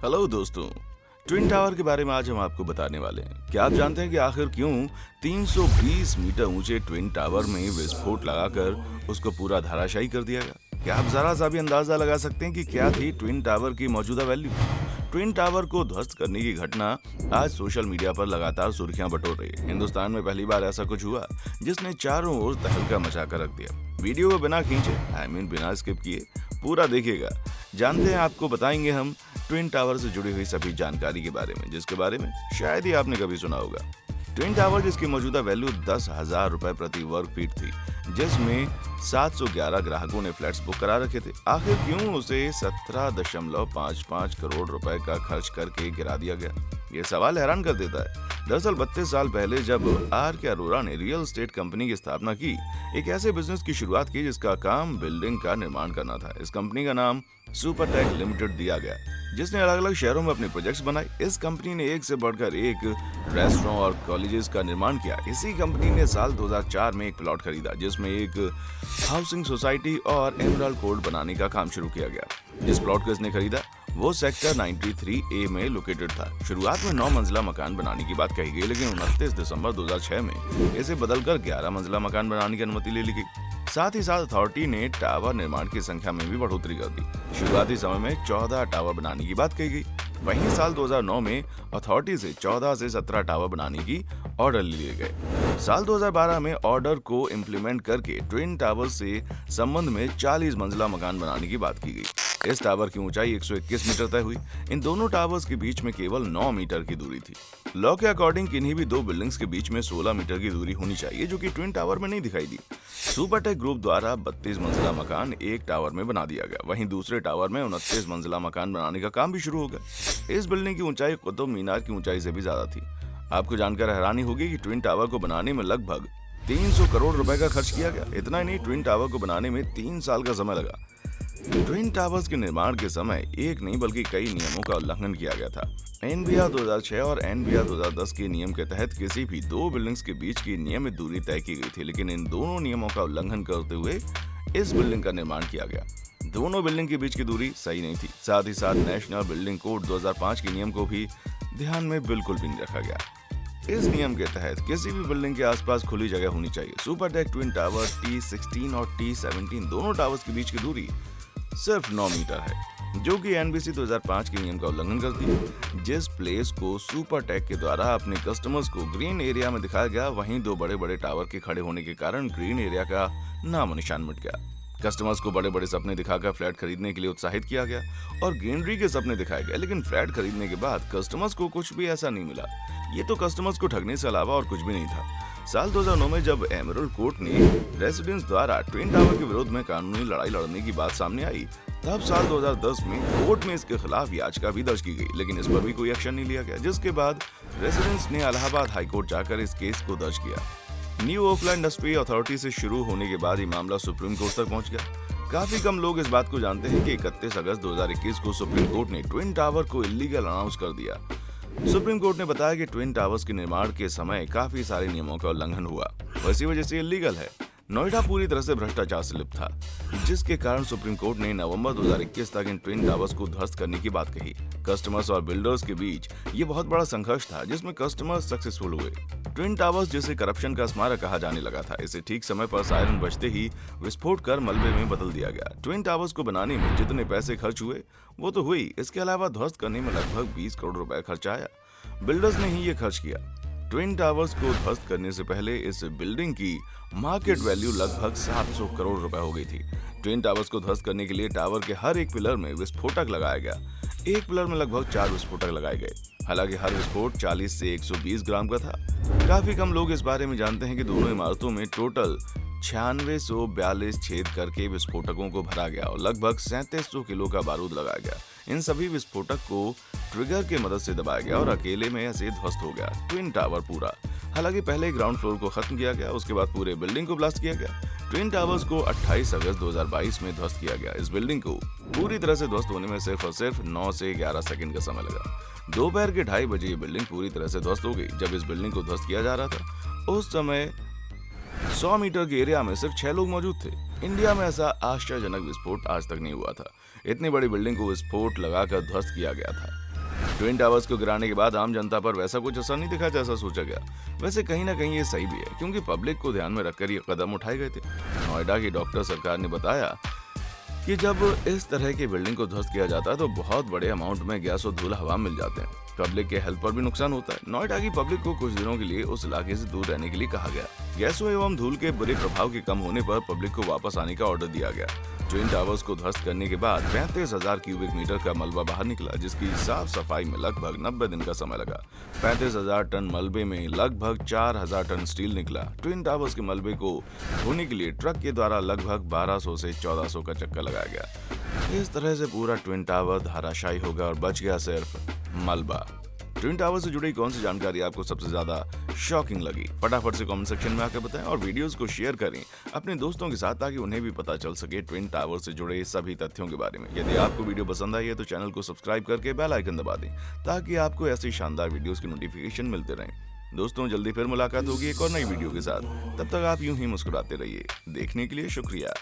Hello दोस्तों। Twin tower के बारे में आज हम आपको बताने वाले हैं। क्या आप जानते हैं कि आखिर क्यों 320 मीटर ऊंचे ट्विन टावर में विस्फोट लगाकर उसको पूरा धराशायी कर दिया गया? क्या आप जरा सा भी अंदाजा लगा सकते हैं कि क्या थी ट्विन टावर की मौजूदा वैल्यू? ट्विन टावर को ध्वस्त करने की घटना आज सोशल मीडिया पर लगातार सुर्खियां बटोर रही है। हिंदुस्तान में पहली बार ऐसा कुछ हुआ जिसने चारों ओर तहलका मचा कर रख दिया। वीडियो को बिना खींचे बिना स्किप किए पूरा देखिएगा। जानते हैं, आपको बताएंगे हम ट्विन टावर से जुड़ी हुई सभी जानकारी के बारे में, जिसके बारे में शायद ही आपने कभी सुना होगा। ट्विन टावर जिसकी मौजूदा वैल्यू 10,000 रुपए प्रति वर्ग फीट थी, जिसमें 711 ग्राहकों ने फ्लैट्स बुक करा रखे थे। आखिर क्यों उसे 17.55 करोड़ रुपए का खर्च करके गिरा दिया गया? ये सवाल हैरान कर देता है। दरअसल 32 साल पहले जब आर.के. अरोड़ा ने रियल एस्टेट कंपनी की स्थापना की, एक ऐसे बिजनेस की शुरुआत की जिसका काम बिल्डिंग का निर्माण करना था। इस कंपनी का नाम सुपरटेक लिमिटेड दिया गया, जिसने अलग अलग शहरों में अपने प्रोजेक्ट्स बनाए। इस कंपनी ने एक से बढ़कर एक रेस्टोरेंट और कॉलेजेस का निर्माण किया। इसी कंपनी ने साल 2004 में एक प्लॉट खरीदा, जिसमें एक हाउसिंग सोसाइटी और एमराल्ड कोर्ट बनाने का काम शुरू किया गया। जिस प्लॉट को इसने खरीदा वो सेक्टर 93A में लोकेटेड था। शुरुआत में 9 मंजिला मकान बनाने की बात कही गई, लेकिन 29 दिसंबर 2006 में इसे बदलकर 11 मंजिला मकान बनाने की अनुमति ले ली गई। साथ ही साथ अथॉरिटी ने टावर निर्माण की संख्या में भी बढ़ोतरी कर दी। शुरुआती समय में 14 टावर बनाने की बात कही गई। वहीं साल 2009 में अथॉरिटी से 14 से 17 टावर बनाने की ऑर्डर लिए गए। साल 2012 में ऑर्डर को इम्प्लीमेंट करके ट्विन टावर से संबंध में 40 मंजिला मकान बनाने की बात की गई। इस टावर की ऊंचाई 121 मीटर तय हुई। इन दोनों टावर्स के बीच में केवल 9 मीटर की दूरी थी। लॉ के अकॉर्डिंग किन्हीं भी दो बिल्डिंग्स के बीच में 16 मीटर की दूरी होनी चाहिए, जो कि ट्विन टावर में नहीं दिखाई दी। सुपरटेक ग्रुप द्वारा 32 मंजिला मकान एक टावर में बना दिया गया। वहीं दूसरे टावर में 29 मंजिला मकान बनाने का काम भी शुरू हो गया। इस बिल्डिंग की ऊंचाई कुतुब मीनार की ऊंचाई से भी ज्यादा थी। आपको जानकर हैरानी होगी कि ट्विन टावर को बनाने में लगभग 300 करोड़ रुपए का खर्च किया गया। इतना ही नहीं, ट्विन टावर को बनाने में 3 साल का समय लगा। ट्विन टावर्स के निर्माण के समय एक नहीं बल्कि कई नियमों का उल्लंघन किया गया था। एनबीआर 2006 और एनबीआर 2010 के नियम के तहत किसी भी दो बिल्डिंग्स के बीच की नियमित दूरी तय की गई थी, लेकिन इन दोनों नियमों का उल्लंघन करते हुए इस बिल्डिंग का निर्माण किया गया। दोनों बिल्डिंग के बीच की दूरी सही नहीं थी। साथ ही साथ नेशनल बिल्डिंग कोड 2005 के नियम को भी ध्यान में बिल्कुल भी नहीं रखा गया। इस नियम के तहत किसी भी बिल्डिंग के आसपास खुली जगह होनी चाहिए। सुपरटेक ट्विन टावर T16 और T17 दोनों टावर्स के बीच की दूरी सिर्फ 9 मीटर है, जो कि एनबीसी 2005 के नियम का उल्लंघन करती है। जिस प्लेस को सुपरटेक के द्वारा अपने कस्टमर्स को ग्रीन एरिया में दिखाया गया, वहीं दो बड़े बड़े टावर के खड़े होने के कारण ग्रीन एरिया का नामो निशान मिट गया। कस्टमर्स को बड़े बड़े सपने दिखाकर फ्लैट खरीदने के लिए उत्साहित किया गया और ग्रीनरी के सपने दिखाए गए, लेकिन फ्लैट खरीदने के बाद कस्टमर्स को कुछ भी ऐसा नहीं मिला। ये तो कस्टमर्स को ठगने से अलावा और कुछ भी नहीं था। साल 2009 में जब एमराल्ड कोर्ट ने रेसिडेंट्स द्वारा ट्विन टावर के विरोध में कानूनी लड़ाई लड़ने की बात सामने आई, तब साल 2010 में कोर्ट में इसके खिलाफ याचिका भी दर्ज की गई, लेकिन इस पर भी कोई एक्शन नहीं लिया गया। जिसके बाद रेसिडेंट्स ने इलाहाबाद हाईकोर्ट जाकर इस केस को दर्ज किया। न्यू ओखला इंडस्ट्री अथॉरिटी से शुरू होने के बाद ये मामला सुप्रीम कोर्ट तक पहुंच गया। काफी कम लोग इस बात को जानते हैं कि 31 अगस्त 2021 को सुप्रीम कोर्ट ने ट्विन टावर को इल्लीगल अनाउंस कर दिया। सुप्रीम कोर्ट ने बताया कि ट्विन टावर्स के निर्माण के समय काफी सारे नियमों का उल्लंघन हुआ, इसी वजह से इल्लीगल है। नोएडा पूरी तरह से भ्रष्टाचार से लिप्त था, जिसके कारण सुप्रीम कोर्ट ने नवंबर 2021 तक इन ट्विन टावर्स को ध्वस्त करने की बात कही। कस्टमर्स और बिल्डर्स के बीच ये बहुत बड़ा संघर्ष था, जिसमें कस्टमर्स सक्सेसफुल हुए। ट्विन टावर्स जिसे करप्शन का स्मारक कहा जाने लगा था, इसे ठीक समय पर सायरन बजते ही विस्फोट कर मलबे में बदल दिया गया। ट्विन टावर्स को बनाने में जितने पैसे खर्च हुए वो तो हुई, इसके अलावा ध्वस्त करने में लगभग 20 करोड़ रुपए खर्च आया। बिल्डर्स ने ही ये खर्च किया। ट्विन टावर्स को ध्वस्त करने से पहले इस बिल्डिंग की मार्केट वैल्यू लगभग 700 करोड़ रुपए हो गई थी। ट्विन टावर्स को ध्वस्त करने के लिए टावर के हर एक पिलर में विस्फोटक लगाया गया। एक पिलर में लगभग 4 विस्फोटक लगाए गए। हालांकि हर विस्फोट 40 से 120 ग्राम का था। काफी कम लोग इस बारे में जानते हैं कि दोनों इमारतों में टोटल 9642 छेद करके विस्फोटकों को भरा गया और लगभग 3700 किलो का बारूद लगाया गया। इन सभी विस्फोटक को ट्रिगर के मदद से दबाया गया और अकेले में ऐसे ध्वस्त हो गया ट्विन टावर पूरा। हालांकि पहले ग्राउंड फ्लोर को खत्म किया गया, उसके बाद पूरे बिल्डिंग को ब्लास्ट किया गया। ट्विन टावर्स को 28 अगस्त 2022 में ध्वस्त किया गया। इस बिल्डिंग को पूरी तरह से ध्वस्त होने में सिर्फ और सिर्फ 9 से 11 सेकंड का समय लगा। दोपहर के 2:30 बजे ये बिल्डिंग पूरी तरह से ध्वस्त हो गई। जब इस बिल्डिंग को ध्वस्त किया जा रहा था, उस समय 100 मीटर के एरिया में सिर्फ 6 लोग मौजूद थे। इंडिया में ऐसा आश्चर्यजनक विस्फोट आज तक नहीं हुआ था। इतनी बड़ी बिल्डिंग को विस्फोट लगाकर ध्वस्त किया गया था। ट्विन टावर्स को गिराने के बाद आम जनता पर वैसा कुछ असर नहीं दिखा जैसा सोचा गया। वैसे कहीं ना कहीं ये सही भी है, क्योंकि पब्लिक को ध्यान में रखकर ये कदम उठाए गए थे। नोएडा की डॉक्टर सरकार ने बताया कि जब इस तरह की बिल्डिंग को ध्वस्त किया जाता है तो बहुत बड़े अमाउंट में गैस और धूल हवा में मिल जाते हैं। पब्लिक के हेल्थ पर भी नुकसान होता है। नोएडा की पब्लिक को कुछ दिनों के लिए उस इलाके से दूर रहने के लिए कहा गया। गैसों एवं धूल के बुरे प्रभाव के कम होने पर पब्लिक को वापस आने का ऑर्डर दिया गया। ट्विन टावर्स को ध्वस्त करने के बाद 35,000 क्यूबिक मीटर का मलबा बाहर निकला, जिसकी साफ सफाई में लगभग 90 दिन का समय लगा। 35,000 टन मलबे में लगभग 4,000 टन स्टील निकला। ट्विन टावर्स के मलबे को धोने के लिए ट्रक के द्वारा लगभग 1200 से 1400 का चक्कर लगाया गया। इस तरह से पूरा ट्विन टावर धराशायी होगा और बच गया सिर्फ मलबा। ट्विन टावर से जुड़ी कौन सी जानकारी आपको सबसे ज्यादा शॉकिंग लगी? फटाफट से कमेंट सेक्शन में आकर बताएं और वीडियोस को शेयर करें अपने दोस्तों के साथ, ताकि उन्हें भी पता चल सके ट्विन टावर से जुड़े सभी तथ्यों के बारे में। यदि आपको वीडियो पसंद आई है तो चैनल को सब्सक्राइब करके बेल आइकन दबा दें, ताकि आपको ऐसी शानदार वीडियोस की नोटिफिकेशन मिलते रहें। दोस्तों, जल्दी फिर मुलाकात होगी एक और नई वीडियो के साथ। तब तक आप यूं ही मुस्कुराते रहिए। देखने के लिए शुक्रिया।